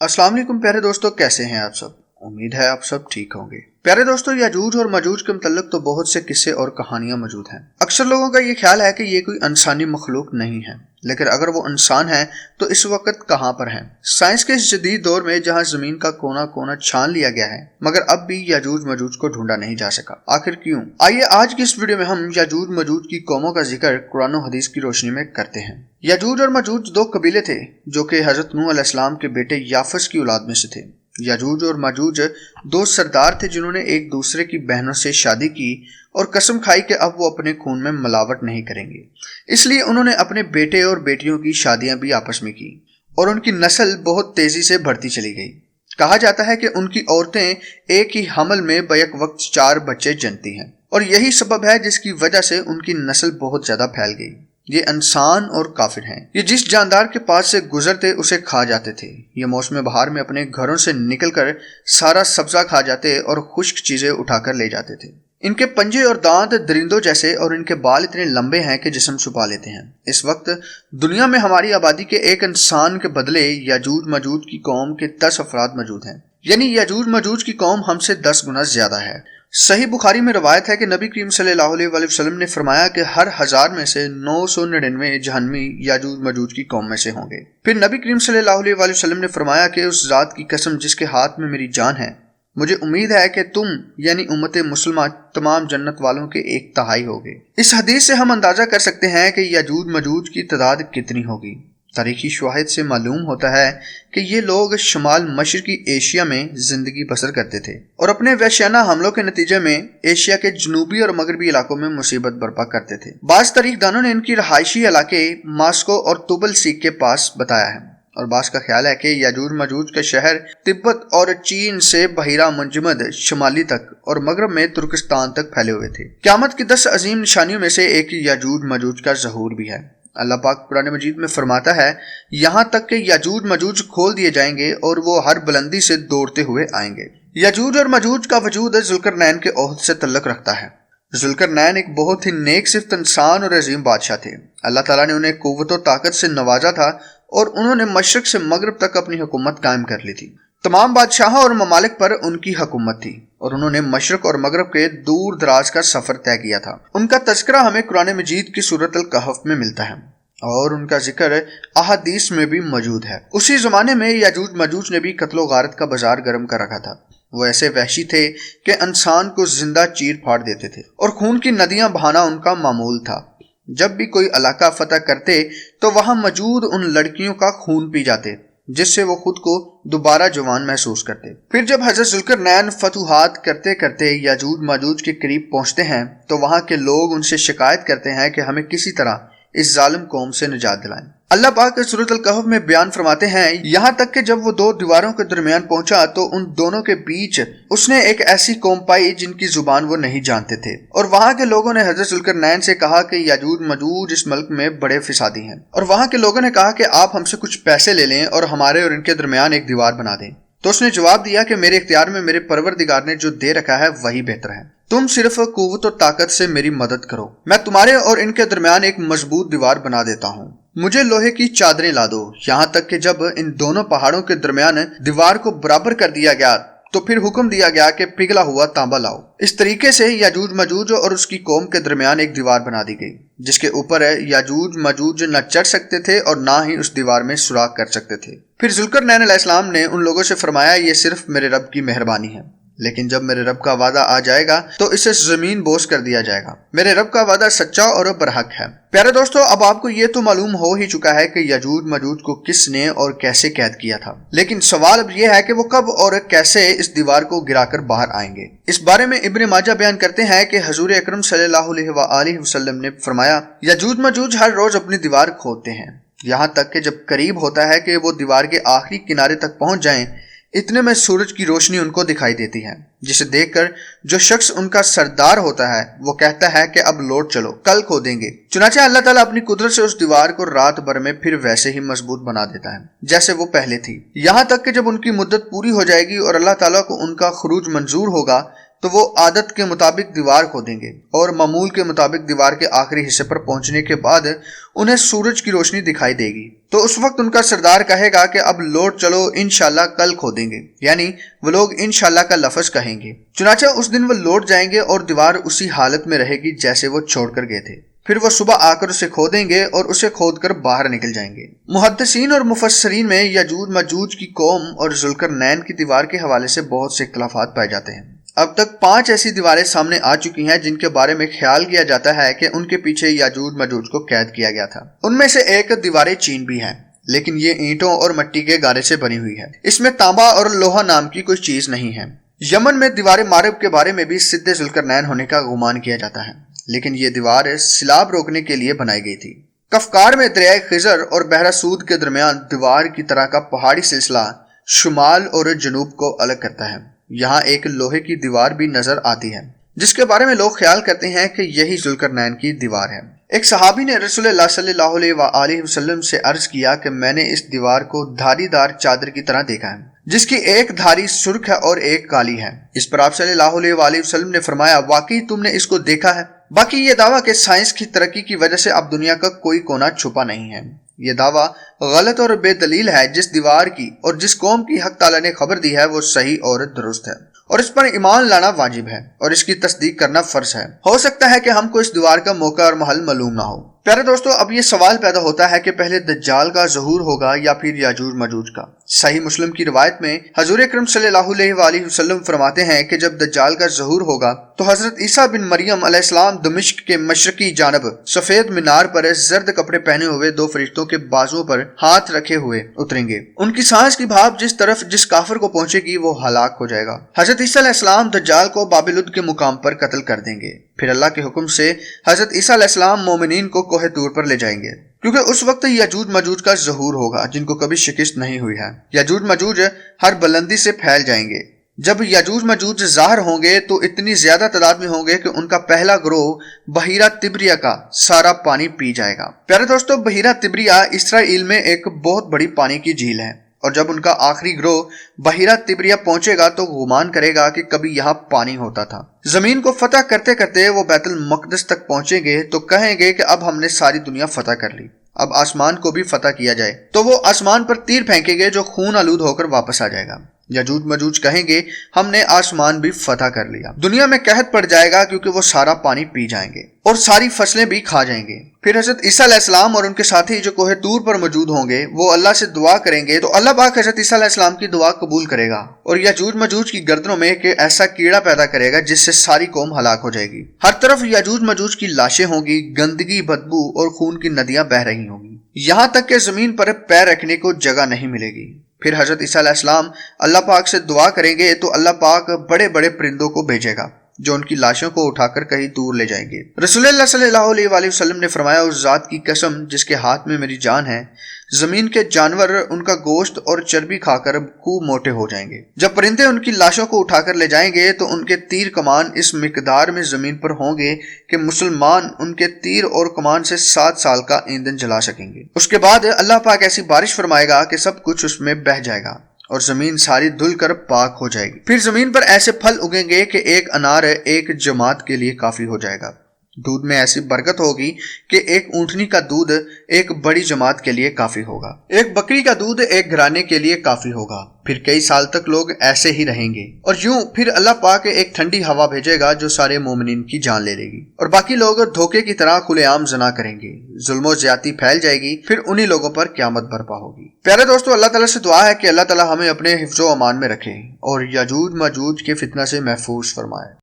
अस्सलाम वालेकुम प्यारे दोस्तों, कैसे हैं आप सब। उम्मीद है आप सब ठीक होंगे। प्यारे दोस्तों, याजूज और माजूज के मुतल्लिक तो बहुत से किस्से और कहानियां मौजूद हैं। अक्सर लोगों का ये ख्याल है कि ये कोई इंसानी मखलूक नहीं है, लेकिन अगर वो इंसान है तो इस वक्त कहाँ पर हैं। साइंस के इस जदीद दौर में जहाँ जमीन का कोना कोना छान लिया गया है, मगर अब भी याजूज माजूज को ढूंढा नहीं जा सका। आखिर क्यों? आइए आज की इस वीडियो में हम याजूज माजूज की कौमों का जिक्र कुरान और हदीस की रोशनी में करते हैं। याजूज और माजूज दो कबीले थे जो कि हजरत नूह अलैहिस्सलाम के बेटे याफस की औलाद में से थे। याजूज और माजूज दो सरदार थे जिन्होंने एक दूसरे की बहनों से शादी की और कसम खाई कि अब वो अपने खून में मिलावट नहीं करेंगे। इसलिए उन्होंने अपने बेटे और बेटियों की शादियां भी आपस में की और उनकी नस्ल बहुत तेजी से बढ़ती चली गई। कहा जाता है कि उनकी औरतें एक ही हमल में बैक वक्त 4 बच्चे जनती हैं और यही सबब है जिसकी वजह से उनकी नस्ल बहुत ज्यादा फैल गई। ये इंसान और काफिर हैं। ये जिस जानदार के पास से गुजरते उसे खा जाते थे। ये मौसम बहार में अपने घरों से निकलकर सारा सब्जा खा जाते और खुश्क चीजें उठाकर ले जाते थे। इनके पंजे और दांत दरिंदों जैसे और इनके बाल इतने लंबे हैं कि जिस्म छुपा लेते हैं। इस वक्त दुनिया में हमारी आबादी के एक इंसान के बदले याजूज माजूज की कौम के 10 अफराद मौजूद हैं। यानी याजूज माजूज की कौम हमसे 10 गुना ज्यादा है। सही बुखारी में रवायत है कि नबी करीम सल्लल्लाहु अलैहि वसल्लम ने फरमाया कि हर 1000 में से 999 जहन्नमी याजूज माजूज की कौम में से होंगे। फिर नबी करीम सल्लल्लाहु अलैहि वसल्लम ने फरमाया कि उस जात की कसम जिसके हाथ में मेरी जान है, मुझे उम्मीद है कि तुम यानी उम्मत मुसलमा तमाम जन्नत वालों के 1/3 होगे। इस हदीस से हम अंदाजा कर सकते हैं कि याजूज माजूज की तादाद कितनी होगी। तारीखी शवाहिद से मालूम होता है कि ये लोग शुमाल मशरकी एशिया में जिंदगी बसर करते थे और अपने वहशियाना हमलों के नतीजे में एशिया के जनूबी और मगरबी इलाकों में मुसीबत बर्पा करते थे। बाज़ तारीखदानों ने इनकी रहायशी इलाके मास्को और तुबल सीक के पास बताया है और बास का ख्याल है कि याजूज माजूज के शहर तिब्बत और चीन से बहिरा मुंजमद शुमाली तक और मगरब में तुर्किस्तान तक फैले हुए थे। क़यामत की 10 अजीम निशानियों में से एक याजूज माजूज का ज़हूर भी है। अल्लाह पाक कुरान मजीद में फरमाता है, यहाँ तक कि याजूज माजूज खोल दिए जाएंगे और वो हर बुलंदी से दौड़ते हुए आएंगे। याजूज और माजूज का वजूद जुल्करनैन के ओहद से तल्लुक रखता है। जुल्करनैन एक बहुत ही नेक सिफ्त इंसान और अजीम बादशाह थे। अल्लाह ताला ने उन्हें कुव्वत और ताकत से नवाजा था और उन्होंने मशरक से मगरब तक अपनी हुकूमत कायम कर ली थी। तमाम बादशाहों और ममालिक पर उनकी हुकूमत थी और उन्होंने मशरक और मगरब के दूर दराज का सफर तय किया था। उनका तज़किरा हमें कुरान मजीद की सूरत अल कहफ में मिलता है और उनका जिक्र अहादीस में भी मौजूद है। उसी जमाने में याजूज माजूज ने भी कत्लो गारत का बाजार गर्म कर रखा था। वो ऐसे वहशी थे कि इंसान को जिंदा चीर फाड़ देते थे और खून की नदियां बहाना उनका मामूल था। जब भी कोई इलाका फतह करते तो वहां मौजूद उन लड़कियों का खून पी जाते जिससे वो खुद को दोबारा जवान महसूस करते। फिर जब हजरत जुल्करनैन फतूहात करते करते याजूज माजूज के करीब पहुंचते हैं तो वहां के लोग उनसे शिकायत करते हैं कि हमें किसी तरह इस जालिम कौम से निजात दिलाएं। अल्लाह पाक सूरत अल कहफ में बयान फरमाते हैं, यहाँ तक कि जब वो 2 दीवारों के दरमियान पहुंचा तो उन दोनों के बीच उसने एक ऐसी कौम पाई जिनकी जुबान वो नहीं जानते थे और वहां के लोगों ने हजरत जुल्करनैन से कहा कि याजूज माजूज इस मुल्क में बड़े फिसादी हैं और वहां के लोगों ने कहा कि आप हमसे कुछ पैसे ले लें और हमारे और इनके दरमियान एक दीवार बना दें। तो उसने जवाब दिया कि मेरे इख्तियार में मेरे परवरदिगार ने जो दे रखा है वही बेहतर है। तुम सिर्फ कुव्वत और ताकत से मेरी मदद करो, मैं तुम्हारे और इनके दरमियान एक मजबूत दीवार बना देता हूँ। मुझे लोहे की चादरें ला दो। यहाँ तक कि जब इन दोनों पहाड़ों के दरमियान दीवार को बराबर कर दिया गया तो फिर हुक्म दिया गया कि पिघला हुआ तांबा लाओ। इस तरीके से याजूज माजूज और उसकी कौम के दरमियान एक दीवार बना दी गई जिसके ऊपर याजूज माजूज न चढ़ सकते थे और ना ही उस दीवार में सुराख कर सकते थे। फिर जुल्करनैन अलैहिस्सलाम ने उन लोगों से फरमाया, ये सिर्फ मेरे रब की मेहरबानी है, लेकिन जब मेरे रब का वादा आ जाएगा तो इसे जमीन बोझ कर दिया जाएगा। मेरे रब का वादा सच्चा और बरहक है। प्यारे दोस्तों, अब आपको ये तो मालूम हो ही चुका है कि याजूज माजूज को किसने और कैसे कैद किया था, लेकिन सवाल अब यह है कि वो कब और कैसे इस दीवार को गिराकर बाहर आएंगे। इस बारे में इब्न माजा बयान करते हैं कि हुजूर अकरम सल्लल्लाहु अलैहि वसल्लम ने फरमाया, याजूज माजूज हर रोज अपनी दीवार खोदते हैं, यहाँ तक कि जब करीब होता है कि वो दीवार के आखिरी किनारे तक पहुंच जाएं, इतने में सूरज की रोशनी उनको दिखाई देती है, जिसे देखकर जो शख्स उनका सरदार होता है वो कहता है कि अब लौट चलो, कल खोदेंगे। चुनाचे अल्लाह ताला अपनी कुदरत से उस दीवार को रात भर में फिर वैसे ही मजबूत बना देता है जैसे वो पहले थी। यहाँ तक कि जब उनकी मुद्दत पूरी हो जाएगी और अल्लाह ताला को उनका खुरूज मंजूर होगा تو وہ عادت کے مطابق دیوار کھودیں گے اور معمول کے مطابق دیوار کے آخری حصے پر پہنچنے کے بعد انہیں سورج کی روشنی دکھائی دے گی۔ تو اس وقت ان کا سردار کہے گا کہ اب لوٹ چلو، انشاءاللہ کل کھودیں گے، یعنی وہ لوگ انشاءاللہ کا لفظ کہیں گے۔ چنانچہ اس دن وہ لوٹ جائیں گے اور دیوار اسی حالت میں رہے گی جیسے وہ چھوڑ کر گئے تھے۔ پھر وہ صبح آ کر اسے کھودیں گے اور اسے کھود کر باہر نکل جائیں گے۔ محدثین اور مفسرین میں یاجوج ماجوج کی قوم اور ذوالقرنین کی دیوار کے حوالے سے بہت سے اختلافات پائے جاتے ہیں۔ اب تک 5 ایسی دیواریں سامنے آ چکی ہیں جن کے بارے میں خیال کیا جاتا ہے کہ ان کے پیچھے یاجوج ماجوج کو قید کیا گیا تھا۔ ان میں سے ایک دیوار چین بھی ہے، لیکن یہ اینٹوں اور مٹی کے گارے سے بنی ہوئی ہے۔ اس میں تانبا اور لوہا نام کی کوئی چیز نہیں ہے۔ یمن میں دیوار مارب کے بارے میں بھی سدھ ذوالقرنین ہونے کا گمان کیا جاتا ہے، لیکن یہ دیوار سیلاب روکنے کے لیے بنائی گئی تھی۔ کفکار میں دریائے خضر اور بحر سود کے درمیان دیوار کی طرح کا پہاڑی سلسلہ شمال اور جنوب کو الگ کرتا ہے۔ یہاں ایک لوہے کی دیوار بھی نظر آتی ہے جس کے بارے میں لوگ خیال کرتے ہیں کہ یہی ذوالقرنین کی دیوار ہے۔ ایک صحابی نے رسول اللہ صلی اللہ علیہ وآلہ وسلم سے عرض کیا کہ میں نے اس دیوار کو دھاری دار چادر کی طرح دیکھا ہے جس کی ایک دھاری سرخ ہے اور ایک کالی ہے۔ اس پر آپ صلی اللہ علیہ وآلہ وسلم نے فرمایا، واقعی تم نے اس کو دیکھا ہے؟ باقی یہ دعویٰ کہ سائنس کی ترقی کی وجہ سے اب دنیا کا کوئی کونا چھپا نہیں ہے، یہ دعویٰ غلط اور بے دلیل ہے۔ جس دیوار کی اور جس قوم کی حق تعالیٰ نے خبر دی ہے وہ صحیح اور درست ہے، اور اس پر ایمان لانا واجب ہے اور اس کی تصدیق کرنا فرض ہے۔ ہو سکتا ہے کہ ہم کو اس دیوار کا موقع اور محل معلوم نہ ہو۔ پیارے دوستو، اب یہ سوال پیدا ہوتا ہے کہ پہلے دجال کا ظہور ہوگا یا پھر یاجوج ماجوج کا؟ صحیح مسلم کی روایت میں حضور اکرم صلی اللہ علیہ وآلہ وسلم فرماتے ہیں کہ جب دجال کا ظہور ہوگا تو حضرت عیسیٰ بن مریم علیہ السلام دمشق کے مشرقی جانب سفید مینار پر زرد کپڑے پہنے ہوئے 2 فرشتوں کے بازوؤں پر ہاتھ رکھے ہوئے اتریں گے۔ ان کی سانس کی بھاپ جس طرف جس کافر کو پہنچے گی وہ ہلاک ہو جائے گا۔ حضرت عیسیٰ علیہ السلام دجال کو باب لد کے مقام پر قتل کر دیں گے۔ پھر اللہ کے حکم سے حضرت عیسیٰ علیہ السلام مومنین کو کوہ طور پر لے جائیں گے، کیونکہ اس وقت یاجوج ماجوج کا ظہور ہوگا جن کو کبھی شکست نہیں ہوئی ہے۔ یاجوج ماجوج ہر بلندی سے پھیل جائیں گے۔ جب یاجوج ماجوج ظاہر ہوں گے تو اتنی زیادہ تعداد میں ہوں گے کہ ان کا پہلا گروہ بحیرہ تبریہ کا سارا پانی پی جائے گا۔ پیارے دوستو، بحیرہ تبریہ اسرائیل میں ایک بہت بڑی پانی کی جھیل ہے، اور جب ان کا آخری گروہ بحیرہ تبریہ پہنچے گا تو گمان کرے گا کہ کبھی یہاں پانی ہوتا تھا۔ زمین کو فتح کرتے کرتے وہ بیت المقدس تک پہنچیں گے تو کہیں گے کہ اب ہم نے ساری دنیا فتح کر لی، اب آسمان کو بھی فتح کیا جائے۔ تو وہ آسمان پر تیر پھینکیں گے جو خون آلود ہو کر واپس آ جائے گا۔ یاجوج ماجوج کہیں گے ہم نے آسمان بھی فتح کر لیا۔ دنیا میں قحط پڑ جائے گا کیونکہ وہ سارا پانی پی جائیں گے اور ساری فصلیں بھی کھا جائیں گے۔ پھر حضرت عیسیٰ علیہ السلام اور ان کے ساتھی جو کوہ طور پر موجود ہوں گے وہ اللہ سے دعا کریں گے تو اللہ پاک حضرت عیسیٰ علیہ السلام کی دعا قبول کرے گا اور یاجوج ماجوج کی گردنوں میں ایک ایسا کیڑا پیدا کرے گا جس سے ساری قوم ہلاک ہو جائے گی۔ ہر طرف یاجوج ماجوج کی لاشیں ہوں گی، گندگی، بدبو اور خون کی ندیاں بہہ رہی ہوں گی، یہاں تک کہ زمین پر پیر رکھنے کو جگہ نہیں ملے گی۔ پھر حضرت عیسیٰ علیہ السلام اللہ پاک سے دعا کریں گے تو اللہ پاک بڑے بڑے پرندوں کو بھیجے گا جو ان کی لاشوں کو اٹھا کر کہیں دور لے جائیں گے۔ رسول اللہ صلی اللہ علیہ وآلہ وسلم نے فرمایا، اس ذات کی قسم جس کے ہاتھ میں میری جان ہے، زمین کے جانور ان کا گوشت اور چربی کھا کر خوب موٹے ہو جائیں گے۔ جب پرندے ان کی لاشوں کو اٹھا کر لے جائیں گے تو ان کے تیر کمان اس مقدار میں زمین پر ہوں گے کہ مسلمان ان کے تیر اور کمان سے 7 سال کا ایندھن جلا سکیں گے۔ اس کے بعد اللہ پاک ایسی بارش فرمائے گا کہ سب کچھ اس میں بہہ جائے گا اور زمین ساری دھل کر پاک ہو جائے گی۔ پھر زمین پر ایسے پھل اگیں گے کہ ایک انار ایک جماعت کے لیے کافی ہو جائے گا۔ دودھ میں ایسی برکت ہوگی کہ ایک اونٹنی کا دودھ ایک بڑی جماعت کے لیے کافی ہوگا، ایک بکری کا دودھ ایک گھرانے کے لیے کافی ہوگا۔ پھر کئی سال تک لوگ ایسے ہی رہیں گے، اور یوں پھر اللہ پاک ایک ٹھنڈی ہوا بھیجے گا جو سارے مومنین کی جان لے لے گی، اور باقی لوگ دھوکے کی طرح کھلے عام زنا کریں گے، ظلم و زیادتی پھیل جائے گی، پھر انہی لوگوں پر قیامت برپا ہوگی۔ پیارے دوستو، اللہ تعالیٰ سے دعا ہے کہ اللہ تعالیٰ ہمیں اپنے حفظ و امان میں رکھے اور یاجوج ماجوج کے فتنہ سے محفوظ فرمائے۔